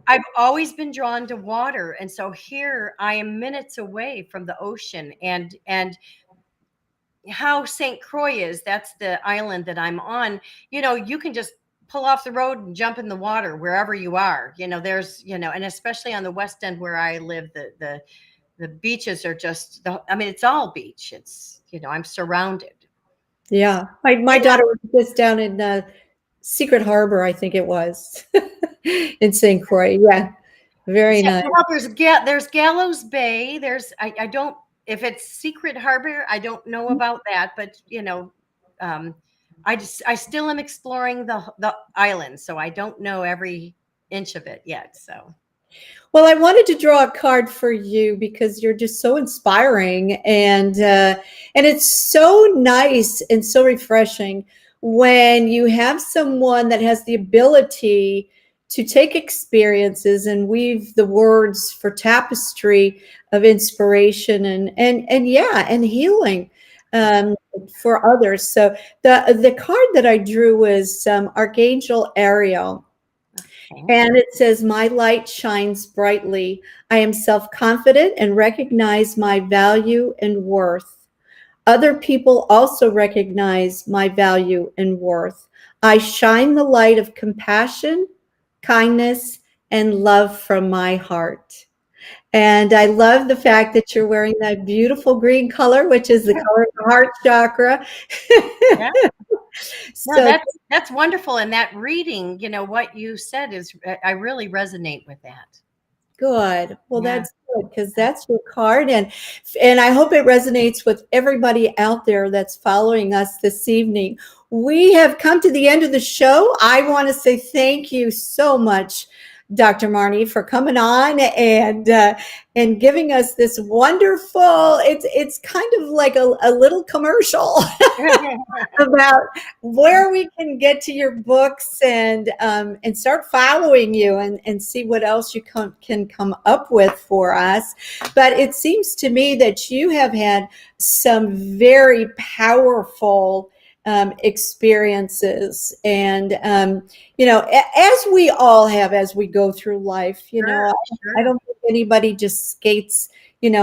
I've always been drawn to water, and so here I am minutes away from the ocean, and how St. Croix is, that's the island that I'm on. You can just pull off the road and jump in the water wherever you are. There's and especially on the West End where I live, the beaches are just it's all beach. It's I'm surrounded. Yeah, my daughter was just down in Secret Harbor, I think it was, in St. Croix. Yeah, very Yeah, nice. well, there's Gallows Bay. I don't, if it's Secret Harbor, I don't know about that, but um, I still am exploring the island, so I don't know every inch of it yet. So Well, I wanted to draw a card for you because you're just so inspiring, and it's so nice and so refreshing when you have someone that has the ability to take experiences and weave the words for tapestry of inspiration and yeah, and healing um, for others. So the card that I drew was Archangel Ariel. okay. And it says, "My light shines brightly. I am self confident and recognize my value and worth. Other people also recognize my value and worth. I shine the light of compassion, kindness, and love from my heart." And I love the fact that you're wearing that beautiful green color, which is the color of the heart chakra. Yeah. No, So that's wonderful. And that reading, what you said is, I really resonate with that. good. Well, Yeah. that's good because that's your card, and I hope it resonates with everybody out there that's following us this evening. We have come to the end of the show. I want to say thank you so much, Dr. Marnie, for coming on and giving us this wonderful. It's kind of like a little commercial about where we can get to your books and start following you and see what else you can come up with for us. But it seems to me that you have had some very powerful experiences, and as we all have as we go through life. Sure, I sure. don't think anybody just skates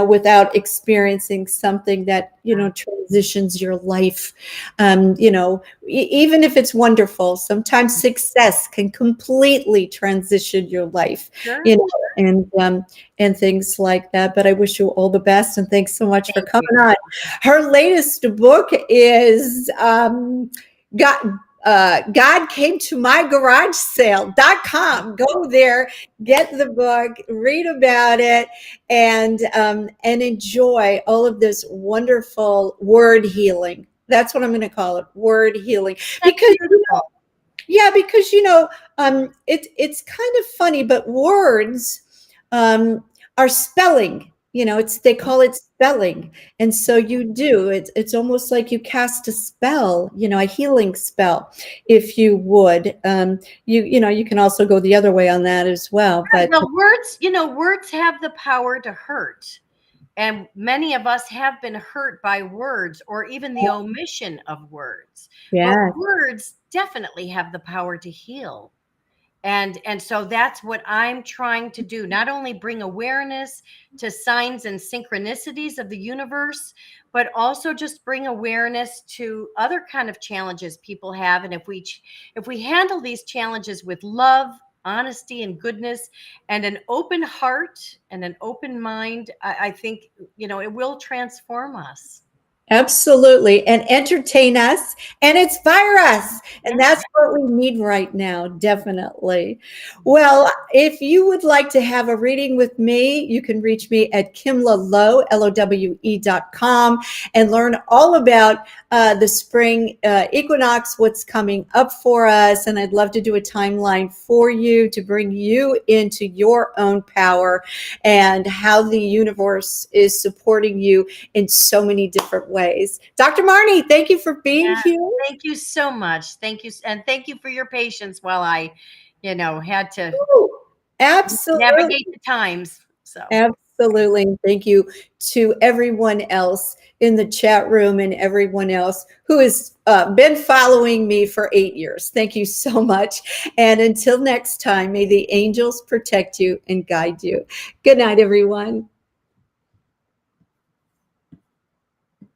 without experiencing something that transitions your life. Even if it's wonderful, sometimes success can completely transition your life, Sure. you know, and things like that. But I wish you all the best, and thanks so much for Thank coming you. on. Her latest book is God. God came to my garage sale.com. Go there, get the book, read about it, and enjoy all of this wonderful word healing. That's what I'm going to call it, word healing. That's Because beautiful. yeah, because it's kind of funny, but words are spelling. they call it spelling. And so you do, it's almost like you cast a spell, a healing spell, if you would. You can also go the other way on that as well. But Well, words have the power to hurt. And many of us have been hurt by words or even the omission of words. But yeah, words definitely have the power to heal. And so that's what I'm trying to do, not only bring awareness to signs and synchronicities of the universe, but also just bring awareness to other kind of challenges people have. And if we handle these challenges with love, honesty, and goodness, and an open heart and an open mind, I think it will transform us. absolutely. And entertain us and inspire us. And Yeah. that's what we need right now, definitely. Well, if you would like to have a reading with me, you can reach me at Kimla Lowe, LOWE.com, and learn all about the spring equinox, what's coming up for us. And I'd love to do a timeline for you to bring you into your own power and how the universe is supporting you in so many different ways. Dr. Marnie, thank you for being Yeah. here. Thank you so much. Thank you. And thank you for your patience while I, had to Ooh, absolutely. navigate the times. So, Absolutely. And thank you to everyone else in the chat room and everyone else who has been following me for 8 years. Thank you so much. And until next time, may the angels protect you and guide you. Good night, everyone.